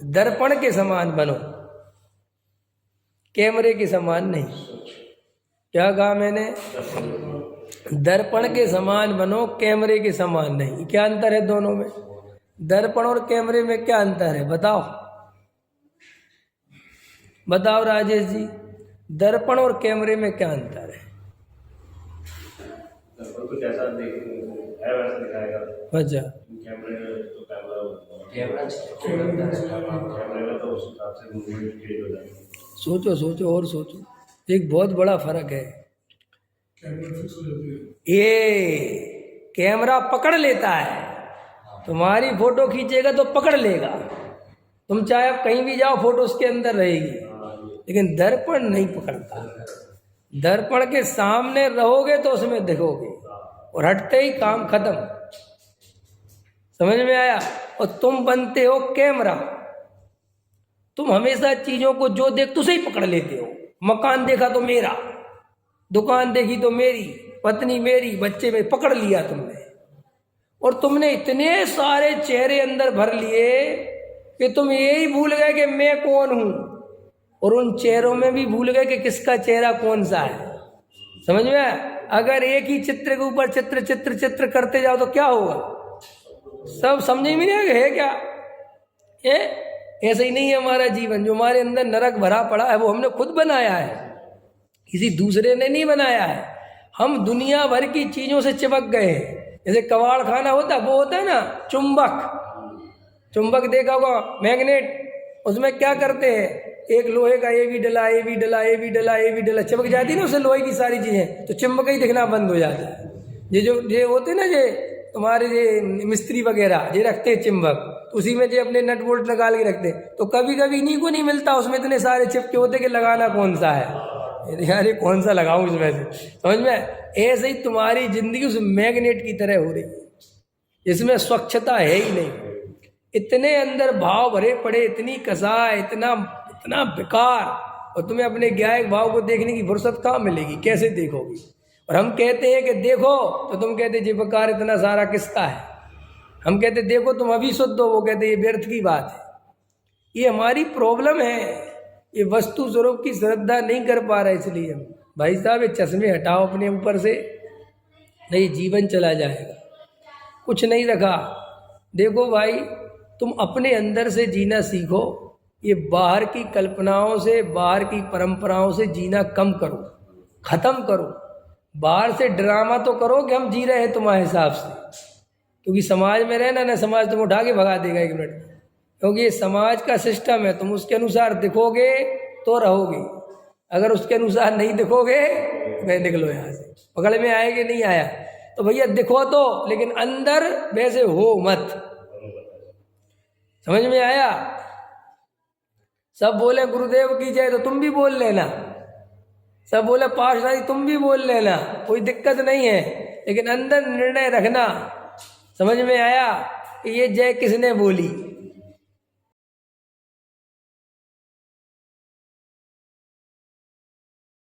दर्पण के समान बनो, कैमरे के समान नहीं। क्या कहा मैंने? दर्पण के समान बनो, कैमरे के समान नहीं। क्या अंतर है दोनों में? दर्पण और कैमरे में क्या अंतर है बताओ, बताओ राजेश जी, दर्पण और कैमरे में क्या अंतर है? दर्पण तो जैसा है वैसा दिखाएगा। अच्छा, कैमरे तो कैमरे में तो उस हिसाब से मूवमेंट क्रिएट हो जाएगी। सोचो सोचो और सोचो, एक बहुत बड़ा फर्क है। ये कैमरा पकड़ लेता है, तुम्हारी फोटो खींचेगा तो पकड़ लेगा, तुम चाहे आप कहीं भी जाओ फोटो उसके अंदर रहेगी। लेकिन दर्पण नहीं पकड़ता। दर्पण के सामने रहोगे तो उसमें देखोगे और हटते ही काम खत्म। समझ में आया? और तुम बनते हो कैमरा, तुम हमेशा चीजों को जो देख तुझे ही पकड़ लेते हो। मकान देखा तो मेरा, दुकान देखी तो मेरी, पत्नी मेरी, बच्चे में पकड़ लिया तुमने। और तुमने इतने सारे चेहरे अंदर भर लिए कि तुम यही भूल गए कि मैं कौन हूं, और उन चेहरों में भी भूल गए कि किसका चेहरा कौन सा है। समझ में आया? अगर एक ही चित्र के ऊपर चित्र चित्र चित्र करते जाओ तो क्या होगा? सब समझ में नहीं आएगा है क्या? ये ऐसा ही नहीं है हमारा जीवन। जो हमारे अंदर नरक भरा पड़ा है वो हमने खुद बनाया है, किसी दूसरे ने नहीं बनाया है। हम दुनिया भर की चीजों से चिपक गए हैं। जैसे कबाड़ खाना होता है, वो होता है ना चुंबक, चुंबक देखा होगा, मैग्नेट। उसमें क्या करते हैं, एक लोहे का ये भी डला, ये भी डला, ये भी डला, ये भी डला, चिपक जाती है ना उससे लोहे की सारी चीजें, तो चुंबक ही दिखना बंद हो जाता है। ये होते ना, ये तुम्हारे ये मिस्त्री वगैरह ये रखते हैं चिंबक, उसी में जो अपने नट बोल्ट निकाल के रखते हैं, तो कभी कभी इन्हीं को नहीं मिलता, उसमें इतने सारे चिपके होते कि लगाना कौन सा है, यार ये कौन सा लगाऊं इसमें से। समझ में? ऐसे ही तुम्हारी जिंदगी उस मैग्नेट की तरह हो रही है, इसमें स्वच्छता है ही नहीं। इतने अंदर भाव भरे पड़े, इतनी कसाय, इतना इतना बेकार, और तुम्हें अपने गायक भाव को देखने की फुर्सत कहाँ मिलेगी? कैसे देखोगी? और हम कहते हैं कि देखो, तो तुम कहते जी बेकार इतना सारा किसका है। हम कहते देखो तुम अभी शुद्ध हो, वो कहते ये व्यर्थ की बात है। ये हमारी प्रॉब्लम है, ये वस्तु स्वरूप की श्रद्धा नहीं कर पा रहे। इसलिए हम भाई साहब ये चश्मे हटाओ अपने ऊपर से, नहीं जीवन चला जाएगा। कुछ नहीं रखा। देखो भाई, तुम अपने अंदर से जीना सीखो। ये बाहर की कल्पनाओं से, बाहर की परंपराओं से जीना कम करो, खत्म करो। बाहर से ड्रामा तो करो कि हम जी रहे हैं तुम्हारे हिसाब से, क्योंकि समाज में रहना ना, समाज तुम उठा के भगा देगा 1 मिनट में, क्योंकि ये समाज का सिस्टम है। तुम उसके अनुसार दिखोगे तो रहोगे, अगर उसके अनुसार नहीं दिखोगे तो निकलो यहाँ से। पकड़ में आए कि नहीं आया? तो भैया दिखो तो, लेकिन अंदर वैसे हो मत। समझ में आया? सब बोले गुरुदेव की जय तो तुम भी बोल लेना, सब बोले पाठशाही तुम भी बोल लेना, कोई दिक्कत नहीं है, लेकिन अंदर निर्णय रखना। समझ में आया? ये जय किसने बोली?